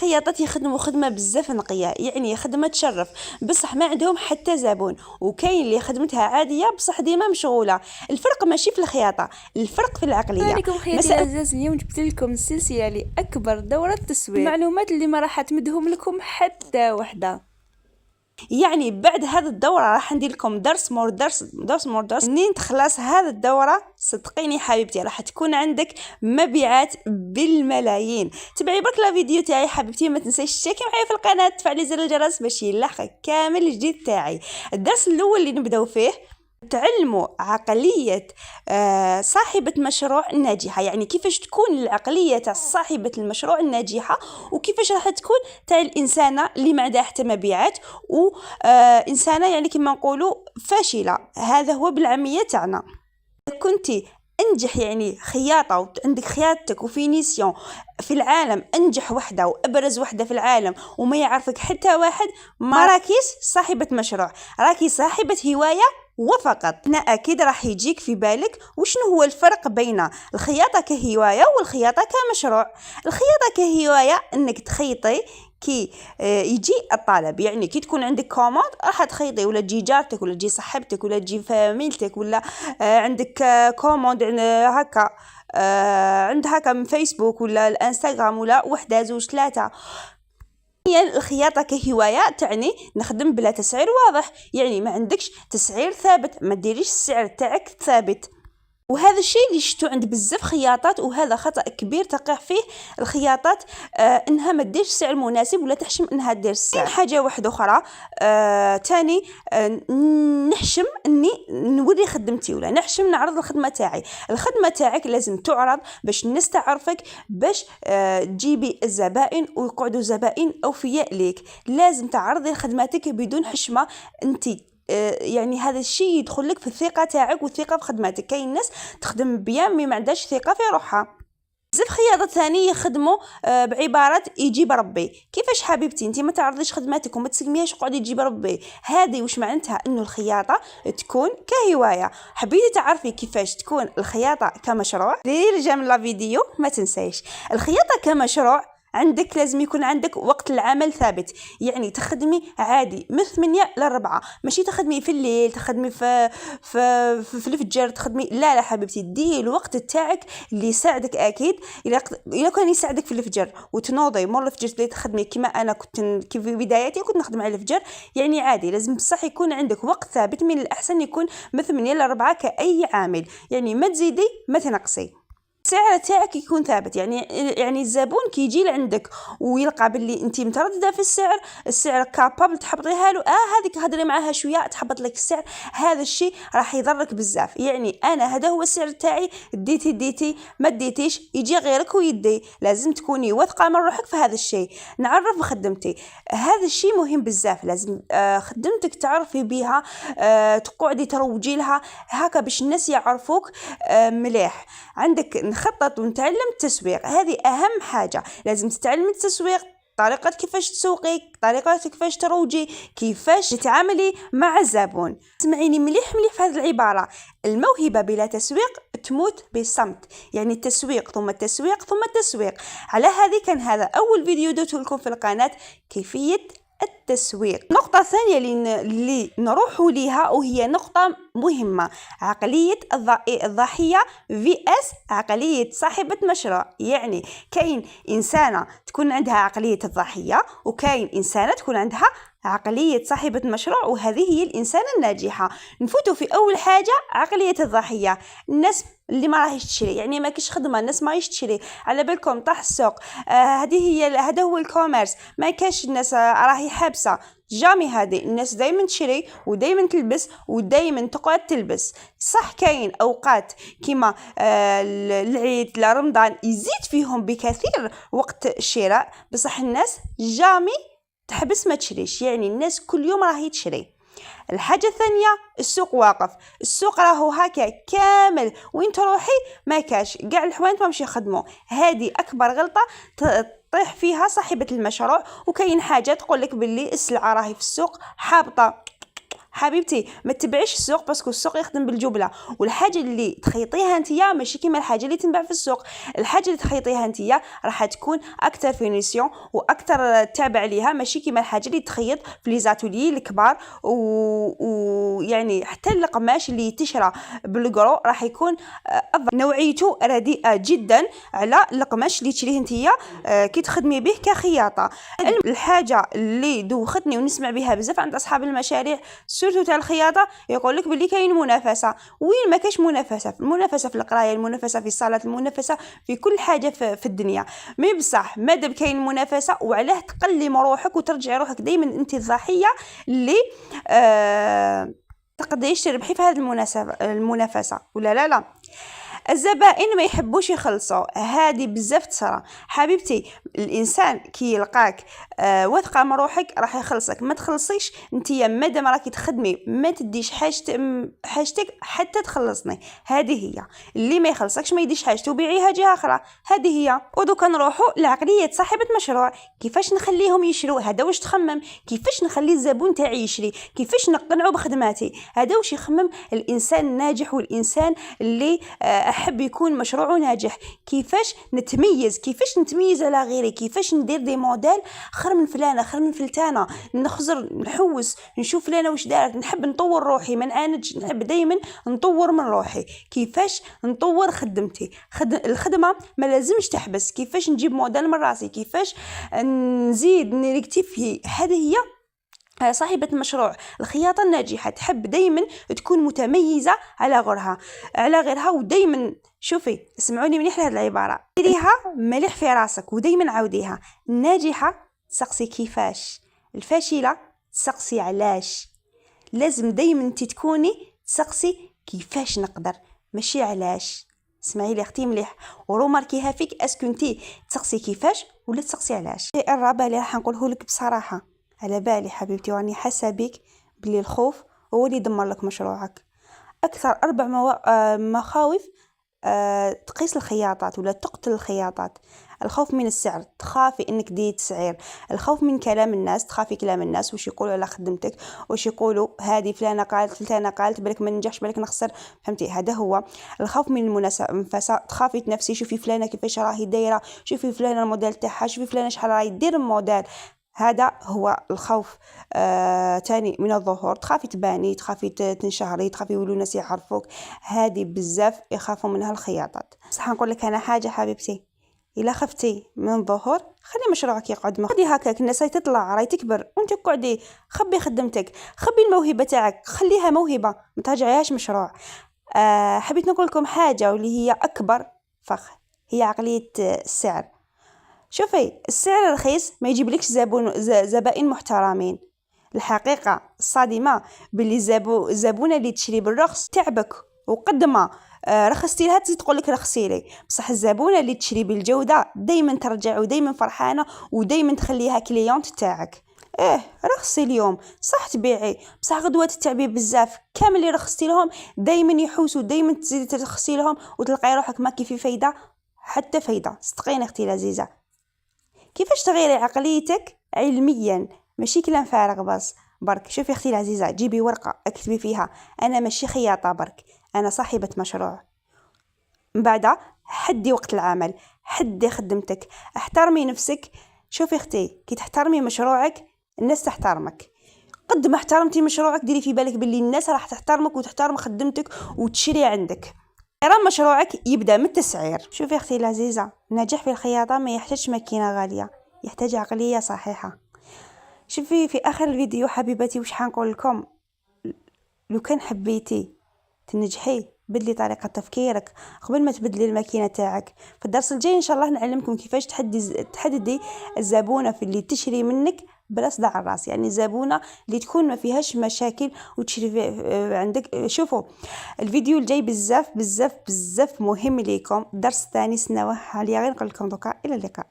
خياطات يخدموا خدمه بزاف نقيه، يعني خدمه تشرف، بصح ما عندهم حتى زبون. وكاين اللي خدمتها عاديه بصح ديما مشغوله. الفرق ماشي في الخياطه، الفرق في العقليه. عليكم خياتي العزاز، اليوم جبت لكم السلسله لاكبر دوره تسويق، المعلومات اللي ما راح تمدهم لكم حتى وحده. يعني بعد هذه الدورة راح ندير لكم درس مور درس. منين تخلص هذه الدورة صدقيني حبيبتي راح تكون عندك مبيعات بالملايين. تبعي برك لا فيديو تاعي حبيبتي، ما تنسيش تشتركي معايا في القناة، تفعلي زر الجرس باش يلاحقك كامل الجديد تاعي. الدرس الاول اللي نبداو فيه تعلموا عقلية صاحبة مشروع ناجحة، يعني كيفاش تكون العقلية تاع صاحبة المشروع الناجحة، وكيفاش راح تكون تاع الإنسانة اللي ما عندها حتى مبيعات، وإنسانة يعني كما نقولوا فاشلة. هذا هو بالعامية تاعنا. كنتي انجح يعني خياطة وعندك خياطتك وفينيسيون في العالم، انجح وحده وابرز وحده في العالم وما يعرفك حتى واحد، ما راكيش صاحبة مشروع، راكي صاحبة هواية وفقط. هنا اكيد راح يجيك في بالك وشنو هو الفرق بين الخياطة كهواية والخياطة كمشروع. الخياطة كهواية انك تخيطي كي يجي الطلب، يعني كي تكون عندك كوموند راح تخيطي، ولا تجي جارتك ولا تجي صاحبتك ولا تجي فاميلتك، ولا عندك كوموند هكا عندها هكا من فيسبوك ولا الانستغرام ولا وحده زوج ثلاثه. يعني الخياطة كهواية تعني نخدم بلا تسعير واضح، يعني ما عندكش تسعير ثابت، ما ديريش السعر تاعك ثابت. وهذا الشيء اللي شفتو عند بزاف خياطات، وهذا خطأ كبير تقع فيه الخياطات، انها ما ديرش سعر مناسب ولا تحشم انها دير السعر. حاجه واحده اخرى تاني، نحشم اني نوري خدمتي ولا نحشم نعرض الخدمه تاعي. الخدمه تاعك لازم تعرض باش الناس تعرفك، باش تجيبي الزبائن ويقعدوا زبائن اوفياء ليك. لازم تعرضي خدماتك بدون حشمه انت، يعني هذا الشيء يدخل لك في الثقه تاعك والثقه في خدماتك. كاين ناس تخدم بيان مي ما عندهاش ثقه في روحها. بزاف خياطات ثاني يخدموا بعباره يجيب ربي. كيفاش حبيبتي انت ما تعرضيش خدماتك وما تسميهاش قعدي يجيب ربي؟ هذه واش معناتها؟ انه الخياطه تكون كهوايه. حبيتي تعرفي كيفاش تكون الخياطه كمشروع؟ ديري رجع لا فيديو ما تنسيش. الخياطه كمشروع عندك لازم يكون عندك وقت العمل ثابت، يعني تخدمي عادي من 8 ل 4، ماشي تخدمي في الليل، تخدمي في الفجر، تخدمي لا حبيبتي، دي الوقت تاعك اللي يساعدك. اكيد الا كان يساعدك في الفجر وتنوضي مور الفجر تبداي تخدمي كما انا كنت كيف في بداياتي كنت نخدم على الفجر، يعني عادي لازم بصح يكون عندك وقت ثابت. من الاحسن يكون من 8 ل 4 كاي عامل، يعني ما تزيدي ما تنقصي. السعر تاعك يكون ثابت، يعني الزبون كي يجي لعندك ويلقى باللي انت متردده في السعر كابابل تحبطيها له، هذيك هضري معاها شويه تحبط لك السعر. هذا الشيء راح يضرك بزاف. يعني انا هذا هو السعر تاعي، ديتي ما ديتيش يجي غيرك ويدي. لازم تكوني واثقه من روحك في هذا الشيء. نعرف خدمتي، هذا الشيء مهم بزاف. لازم خدمتك تعرفي بها، تقعدي تروجي لها هكا باش الناس يعرفوك مليح. عندك نخطط ونتعلم التسويق، هذه أهم حاجة. لازم تتعلم التسويق، طريقة كيفاش تسوقي، طريقة كيفاش تروجي، كيفاش تتعاملي مع الزبون. اسمعيني مليح في هذه العبارة، الموهبة بلا تسويق تموت بالصمت. يعني التسويق ثم التسويق ثم التسويق. على هذه كان هذا أول فيديو درته لكم في القناة، كيفية التسويق. نقطة ثانية اللي نروح ليها وهي نقطة مهمة، عقلية الضحية vs عقلية صاحبة مشروع. يعني كاين إنسانة تكون عندها عقلية الضحية، وكاين إنسانة تكون عندها عقلية صاحبة مشروع، وهذه هي الإنسانة الناجحة. نفوتوا في أول حاجة عقلية الضحية. الناس اللي ما راهيش تشري، يعني ما كاش خدمه الناس ما تشري، على بالكم طاح السوق. هذا هو الكوميرس، ما كاش الناس راهي حابسه جامي. هذه الناس دائما تشري ودائما تلبس ودائما تقعد تلبس. صح كاين اوقات كيما العيد لرمضان يزيد فيهم بكثير وقت الشراء، بصح الناس جامي تحبس ما تشريش، يعني الناس كل يوم راهي تشري. الحاجة الثانية السوق واقف، السوق راهو هكا كامل، وين تروحي ما كاش، قاع الحوانت ما مشي يخدموا. هذه أكبر غلطة تطيح فيها صاحبة المشروع. وكاين حاجة تقول لك باللي السلعة راهي في السوق حابطة حبيبتي ما تتبعيش السوق، باسكو السوق يخدم بالجمله، والحاجه اللي تخيطيها نتيا ماشي كيما الحاجه اللي تنباع في السوق. الحاجه اللي تخيطيها نتيا راح تكون اكثر فينيسيون واكثر تابع عليها، ماشي كيما الحاجه اللي تخيط في لي زاتولي الكبار. ويعني حتى القماش اللي تشرى بالقرو راح يكون نوعيته رديئه جدا على القماش اللي تشريه نتيا كي تخدمي به كخياطه. الحاجه اللي دوختني ونسمع بها بزاف عند اصحاب المشاريع سورتو تاع الخياطه، يقول لك باللي كاين منافسه. وين ما كاش منافسه؟ المنافسه في القرايه، المنافسه في الصالات، المنافسه في كل حاجه في الدنيا. مي بصح مادام كاين منافسه، وعلاه تقلي مروحك وترجعي روحك دائما انت الضحيه اللي تقدريش تربحي في هذه المنافسه ولا لا. الزبائن ما يحبوش يخلصوا، هذه بزاف تصرى حبيبتي. الانسان كي يلقاك واثقه من روحك راح يخلصك. ما تخلصيش نتيا مادام راكي تخدمي، ما تديش حاجتك حتى تخلصني. هذه هي اللي ما يخلصكش ما يديش حاجته وبيعيها جهه اخرى. هذه هي. ودوكا نروحوا لعقليه صاحبه مشروع. كيفاش نخليهم يشروا؟ هذا واش تخمم. كيفاش نخلي الزبون تاعي يشري؟ كيفاش نقنعه بخدماتي؟ هذا واش يخمم الانسان الناجح والانسان اللي احب يكون مشروعه ناجح. كيفاش نتميز على غيري؟ كيفاش ندير دي موديل خير من فلانه، خير من فلتانه، نخزر نحوس نشوف فلانه واش دارت. نحب نطور روحي، ما نعاندش، نحب دائما نطور من روحي. كيفاش نطور خدمتي؟ الخدمه ما لازمش تحبس. كيفاش نجيب موديل من راسي؟ كيفاش نزيد نريكتيفي؟ هذه هي صاحبة المشروع. الخياطة الناجحة تحب دايما تكون متميزة على غيرها ودايما شوفي اسمعوني مليح لهذه العبارة، ديريها مليح في راسك ودايما عاوديها. الناجحة تسقسي كيفاش، الفاشلة تسقسي علاش. لازم دايما انت تكوني تسقسي كيفاش نقدر، ماشي علاش. اسمعي لي اختي مليح وروماركيها فيك، اسكو انتي تسقسي كيفاش ولا تسقسي علاش. الرابع اللي راح نقوله لك بصراحة، على بالي حبيبتي واني حاسه بك بلي الخوف هو اللي يدمر لك مشروعك. اكثر 4 مخاوف تقيس الخياطات ولا تقتل الخياطات. الخوف من السعر، تخافي انك ديت سعر. الخوف من كلام الناس، تخافي كلام الناس واش يقولوا على خدمتك، واش يقولوا هذه فلانه قالت بالك ما ننجحش، بالك نخسر. فهمتي؟ هذا هو الخوف من المنافسه. تخافي تنافسي، شوفي فلانه كيفاش راهي دايره، شوفي فلانه الموديل تاعها، شوفي فلانه شحال راهي دير الموديل. هذا هو الخوف. تاني من الظهور، تخافي تباني، تخافي تنشهري، تخافي يولوا الناس يعرفوك. هذه بزاف يخافوا منها الخياطات. صح نقول لك انا حاجه حبيبتي، الا خفتي من الظهور خلي مشروعك يقعد خدي هكاك. الناس راهي تطلع، راهي تكبر، وانت قعدي خبي خدمتك، خبي الموهبه تاعك، خليها موهبه ما ترجعيهاش مشروع. حبيت نقول لكم حاجه واللي هي اكبر فخ، هي عقليه السعر. شوفي السعر الرخيص ما يجيبلكش زبائن محترمين. الحقيقه الصادمه باللي الزبونه اللي تشري بالرخص تعبك وقدمه رخصتي لها تزيد تقول لك رخصي لي. بصح الزبونه اللي تشري بالجوده دائما ترجع ودائما فرحانه ودائما تخليها كليونت تاعك. رخصي اليوم صح تبيعي، بصح غدوه تتعبي بزاف. كامل اللي رخصتي لهم دائما يحوسوا، دائما تزيدي ترخصي لهم وتلقاي روحك ما كيفي فايده حتى فايده. صدقيني اختي العزيزه، كيفاش تغيري عقليتك علميا، ماشي كلام فارغ بس. برك شوفي اختي العزيزه، جيبي ورقه اكتبي فيها انا ماشي خياطه برك، انا صاحبه مشروع. من بعد حدي وقت العمل، حدي خدمتك، احترمي نفسك. شوفي اختي كي تحترمي مشروعك الناس تحترمك. قد ما احترمتي مشروعك ديري في بالك باللي الناس راح تحترمك وتحترم خدمتك وتشري عندك. مشروعك يبدا من التسعير. شوفي اختي العزيزه، النجاح في الخياطه ما يحتاجش ماكينه غاليه، يحتاج عقليه صحيحه. شوفي في اخر الفيديو حبيبتي واش حنقول لكم، لو كان حبيتي تنجحي بدلي طريقه تفكيرك قبل ما تبدلي الماكينه تاعك. في الدرس الجاي ان شاء الله نعلمكم كيفاش تحددي الزبونه في اللي تشري منك بلا صداع الراس، يعني زبونه اللي تكون ما فيهاش مشاكل وتشري عندك. شوفوا الفيديو الجاي بزاف بزاف بزاف مهم ليكم، درس ثاني سنوه حاليا. غير نقول لكم دوكا الى اللقاء.